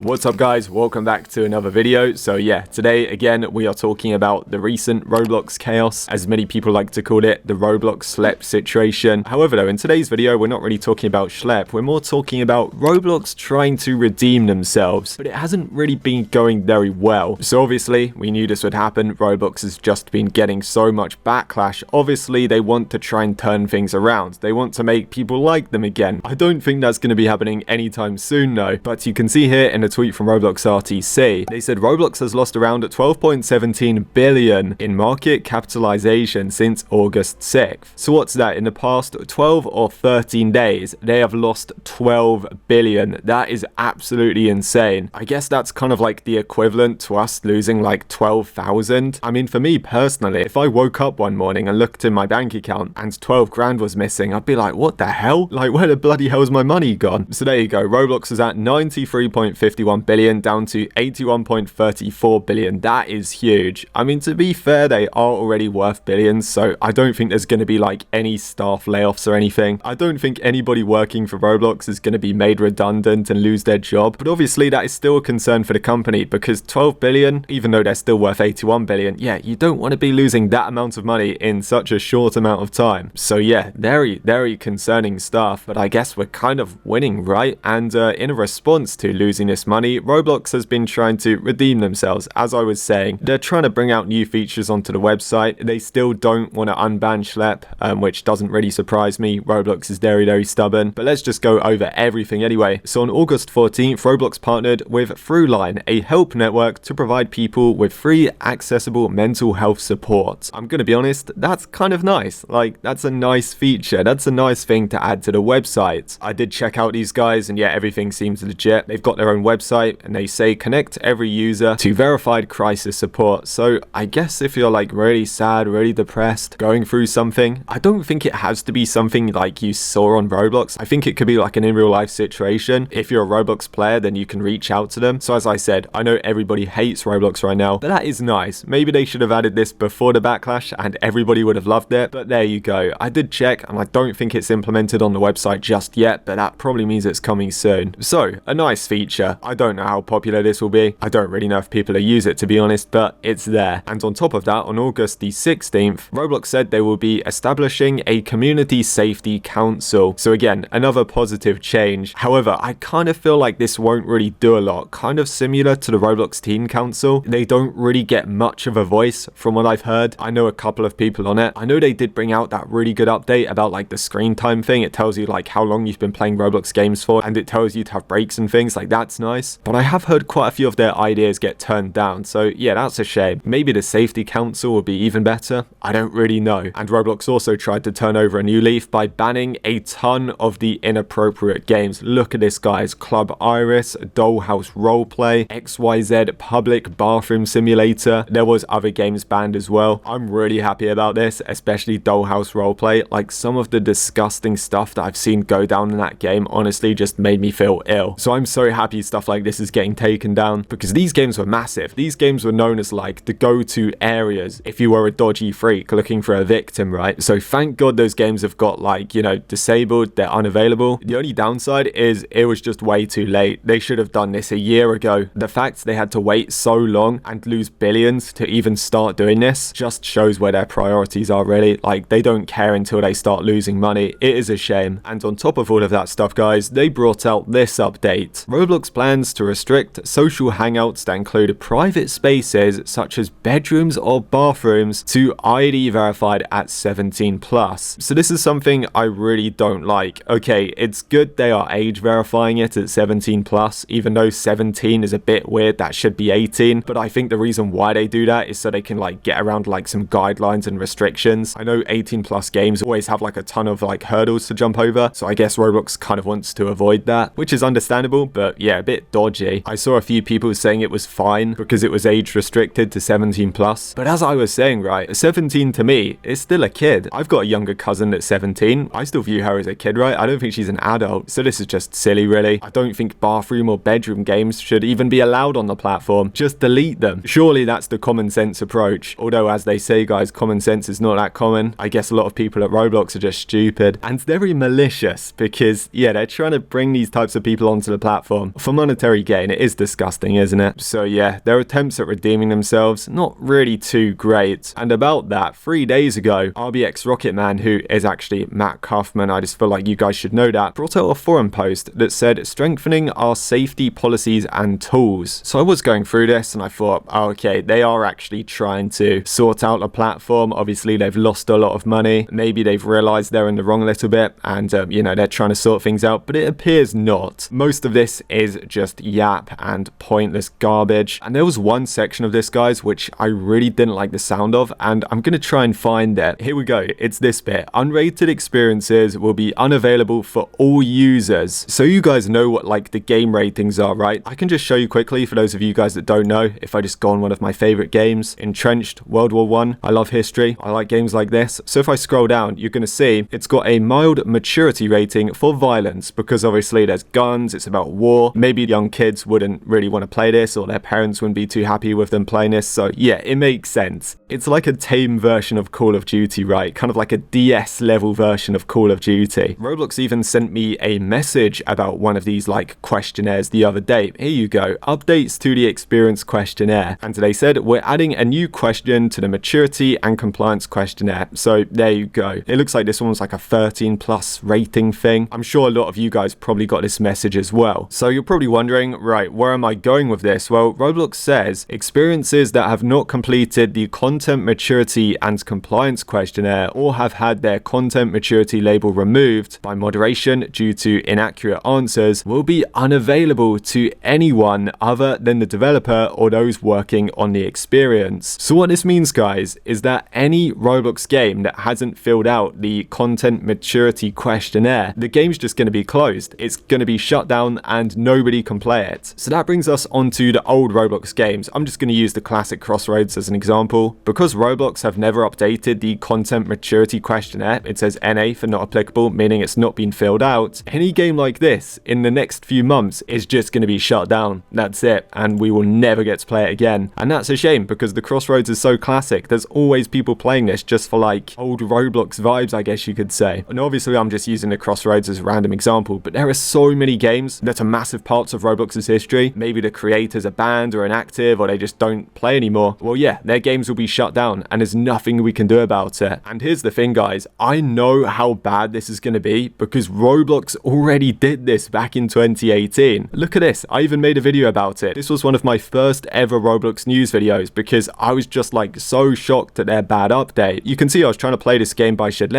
What's up guys, welcome back to another video. So yeah, today again we are talking about the recent Roblox chaos, as many people like to call it, the Roblox Schlep situation. However though, in today's video we're not really talking about Schlep, we're more talking about Roblox trying to redeem themselves, but it hasn't really been going very well. So obviously we knew this would happen. Roblox has just been getting so much backlash. Obviously they want to try and turn things around, they want to make people like them again. I don't think that's going to be happening anytime soon though, but you can see here in a tweet from Roblox RTC, they said Roblox has lost around 12.17 billion in market capitalization since August 6th. So what's that? In the past 12 or 13 days, they have lost 12 billion. That is absolutely insane. I guess that's kind of like the equivalent to us losing like 12,000. I mean, for me personally, if I woke up one morning and looked in my bank account and 12 grand was missing, I'd be like, what the hell? Like, where the bloody hell is my money gone? So there you go. Roblox is at 93.51 billion down to 81.34 billion. That is huge. I mean, to be fair, they are already worth billions, so I don't think there's going to be like any staff layoffs or anything. I don't think anybody working for Roblox is going to be made redundant and lose their job, but obviously that is still a concern for the company because 12 billion, even though they're still worth 81 billion, yeah, you don't want to be losing that amount of money in such a short amount of time. So yeah, very concerning stuff, but I guess we're kind of winning, right? And in a response to losing this money, Roblox has been trying to redeem themselves. As I was saying, they're trying to bring out new features onto the website. They still don't want to unban Schlep, which doesn't really surprise me. Roblox is very stubborn, but let's just go over everything anyway. So on August 14th, Roblox partnered with Throughline, a help network to provide people with free, accessible mental health support. I'm gonna be honest, that's kind of nice. Like, that's a nice feature. That's a nice thing to add to the website. I did check out these guys, and yeah, everything seems legit. They've got their own website, and they say connect every user to verified crisis support. So I guess if you're like really sad, really depressed, going through something, I don't think it has to be something like you saw on Roblox. I think it could be like an in real life situation. If you're a Roblox player, then you can reach out to them. So as I said, I know everybody hates Roblox right now, but that is nice. Maybe they should have added this before the backlash and everybody would have loved it, but there you go. I did check and I don't think it's implemented on the website just yet, but that probably means it's coming soon. So a nice feature. I don't know how popular this will be. I don't really know if people will use it, to be honest, but it's there. And on top of that, on August the 16th, Roblox said they will be establishing a community safety council. So again, another positive change. However, I kind of feel like this won't really do a lot. Kind of similar to the Roblox Teen Council. They don't really get much of a voice from what I've heard. I know a couple of people on it. I know they did bring out that really good update about like the screen time thing. It tells you like how long you've been playing Roblox games for, and it tells you to have breaks and things. Like, that's nice. But I have heard quite a few of their ideas get turned down, so yeah, that's a shame. Maybe the safety council will be even better. I don't really know. And Roblox also tried to turn over a new leaf by banning a ton of the inappropriate games. Look at this, guys. Club Iris, Dollhouse Roleplay, XYZ Public Bathroom Simulator. There was other games banned as well. I'm really happy about this, especially Dollhouse Roleplay. Like, some of the disgusting stuff that I've seen go down in that game honestly just made me feel ill. So I'm so happy stuff like this is getting taken down, because these games were massive. These games were known as like the go-to areas if you were a dodgy freak looking for a victim, right? So thank God those games have got like, you know, disabled, they're unavailable. The only downside is it was just way too late. They should have done this a year ago. The fact they had to wait so long and lose billions to even start doing this just shows where their priorities are, really. Like, they don't care until they start losing money. It is a shame. And on top of all of that stuff, guys, they brought out this update. Roblox plans to restrict social hangouts that include private spaces such as bedrooms or bathrooms to ID verified at 17 plus. So this is something I really don't like. Okay, it's good they are age verifying it at 17 plus, even though 17 is a bit weird. That should be 18, but I think the reason why they do that is so they can like get around like some guidelines and restrictions. I know 18 plus games always have like a ton of like hurdles to jump over, so I guess Roblox kind of wants to avoid that, which is understandable, but yeah, a bit dodgy. I saw a few people saying it was fine because it was age restricted to 17 plus, but as I was saying, right, 17 to me is still a kid. I've got a younger cousin that's 17. I still view her as a kid, right? I don't think she's an adult, so this is just silly, really. I don't think bathroom or bedroom games should even be allowed on the platform. Just delete them. Surely that's the common sense approach. Although, as they say, guys, common sense is not that common. I guess a lot of people at Roblox are just stupid and very malicious because, yeah, they're trying to bring these types of people onto the platform for money monetary gain. It is disgusting, isn't it? So yeah, their attempts at redeeming themselves, not really too great. And about that, 3 days ago, RBX Rocketman, who is actually Matt Kaufman, I just feel like you guys should know that, brought out a forum post that said strengthening our safety policies and tools. So I was going through this and I thought, oh, okay, they are actually trying to sort out a platform. Obviously, they've lost a lot of money. Maybe they've realized they're in the wrong a little bit and, you know, they're trying to sort things out, but it appears not. Most of this is just yap and pointless garbage. And there was one section of this, guys, which I really didn't like the sound of, and I'm going to try and find it. Here we go. It's this bit. Unrated experiences will be unavailable for all users. So you guys know what like the game ratings are, right? I can just show you quickly for those of you guys that don't know. If I just go on one of my favorite games, Entrenched, World War I. I love history. I like games like this. So if I scroll down, you're going to see it's got a mild maturity rating for violence because obviously there's guns, it's about war. Maybe young kids wouldn't really want to play this or their parents wouldn't be too happy with them playing this. So yeah, it makes sense. It's like a tame version of Call of Duty, right? Kind of like a DS level version of Call of Duty. Roblox even sent me a message about one of these like questionnaires the other day. Here you go. Updates to the experience questionnaire. And they said we're adding a new question to the maturity and compliance questionnaire. So there you go. It looks like this one was like a 13+ rating thing. I'm sure a lot of you guys probably got this message as well. So you're probably wondering, right, where am I going with this? Well, Roblox says experiences that have not completed the content maturity and compliance questionnaire or have had their content maturity label removed by moderation due to inaccurate answers will be unavailable to anyone other than the developer or those working on the experience. So what this means, guys, is that any Roblox game that hasn't filled out the content maturity questionnaire, the game's just going to be closed. It's going to be shut down and nobody can play it. So that brings us onto the old Roblox games. I'm just going to use the classic Crossroads as an example. Because Roblox have never updated the content maturity questionnaire, it says NA for not applicable, meaning it's not been filled out. Any game like this in the next few months is just going to be shut down. That's it. And we will never get to play it again. And that's a shame because the Crossroads is so classic. There's always people playing this just for like old Roblox vibes, I guess you could say. And obviously I'm just using the Crossroads as a random example, but there are so many games that are massive parts of Roblox's history. Maybe the creators are banned or inactive or they just don't play anymore. Well, yeah, their games will be shut down and there's nothing we can do about it. And here's the thing, guys. I know how bad this is going to be because Roblox already did this back in 2018. Look at this. I even made a video about it. This was one of my first ever Roblox news videos because I was just like so shocked at their bad update. You can see I was trying to play this game by Schlep,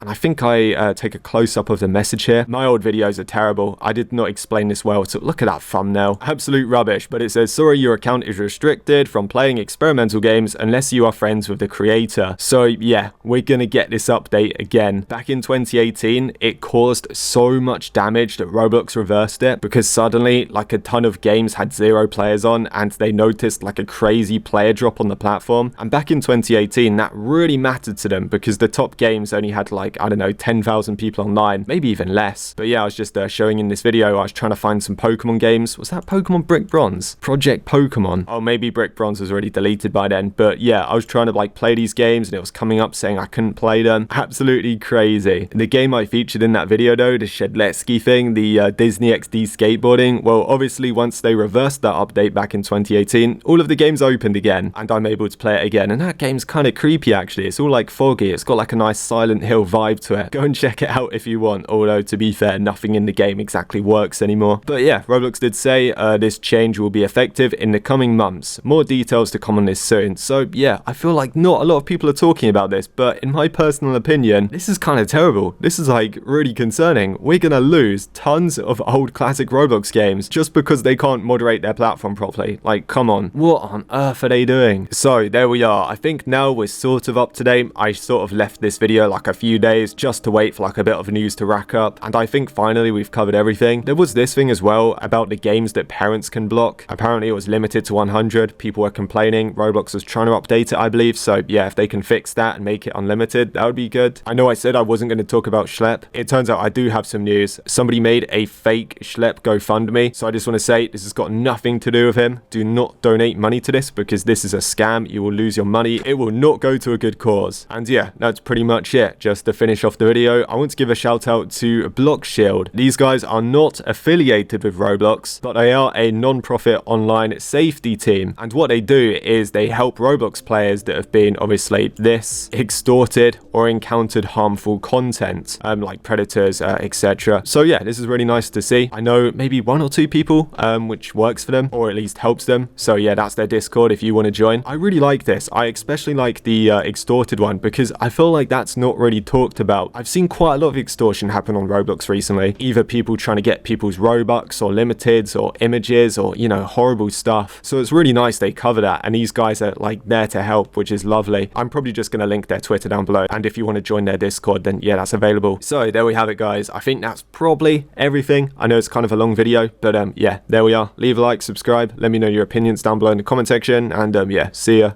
and I think I take a close-up of the message here. My old videos are terrible. I did not explain this well, so look at that thumbnail. Absolute rubbish, but it says, sorry, your account is restricted from playing experimental games unless you are friends with the creator. So yeah, we're gonna get this update again. Back in 2018, it caused so much damage that Roblox reversed it because suddenly like a ton of games had 0 players on and they noticed like a crazy player drop on the platform. And back in 2018, that really mattered to them because the top games only had like, I don't know, 10,000 people online, maybe even less. But yeah, I was just showing in this video, I was trying to find some Pokemon games. Was that Pokemon Brick Bronze? Project Pokemon. Oh, maybe Brick Bronze was already deleted by then. But yeah, I was trying to like play these games and it was coming up saying I couldn't play them. Absolutely crazy. The game I featured in that video though, the Shedletsky thing, the Disney XD skateboarding, well, obviously once they reversed that update back in 2018, all of the games opened again and I'm able to play it again. And that game's kind of creepy actually. It's all like foggy. It's got like a nice Silent Hill vibe to it. Go and check it out if you want. Although to be fair, nothing in the game exactly works anymore. But yeah, Roblox did say this change will be effective in the coming months. More details to come on this soon. So yeah, I feel like not a lot of people are talking about this, but in my personal opinion, this is kind of terrible. This is like really concerning. We're gonna lose tons of old classic Roblox games just because they can't moderate their platform properly. Like, come on. What on earth are they doing? So there we are. I think now we're sort of up to date. I sort of left this video like a few days just to wait for like a bit of news to rack up. And I think finally we've covered everything. There was this thing as well about the games that parents can block. Apparently it was limited to 100. People were complaining. Roblox was trying to update it, I believe. So yeah, if they can fix that and make it unlimited, that would be good. I know I said I wasn't going to talk about Schlep. It turns out I do have some news. Somebody made a fake Schlep GoFundMe. So I just want to say this has got nothing to do with him. Do not donate money to this because this is a scam. You will lose your money. It will not go to a good cause. And yeah, that's pretty much it. Just to finish off the video, I want to give a shout out to BloxShield. These guys are not affiliated with Roblox. Roblox, but they are a non-profit online safety team. And what they do is they help Roblox players that have been obviously extorted or encountered harmful content, like predators, etc. So yeah, this is really nice to see. I know maybe 1 or 2 people which works for them, or at least helps them. So yeah, that's their Discord if you want to join. I really like this. I especially like the extorted one because I feel like that's not really talked about. I've seen quite a lot of extortion happen on Roblox recently. Either people trying to get people's Robux or limiteds or images or, you know, horrible stuff. So it's really nice they cover that, and these guys are like there to help, which is lovely. I'm probably just going to link their Twitter down below, and if you want to join their Discord, then yeah, that's available. So there we have it, guys. I think that's probably everything. I know it's kind of a long video, but yeah, there we are. Leave a like, subscribe, let me know your opinions down below in the comment section, and yeah, see ya.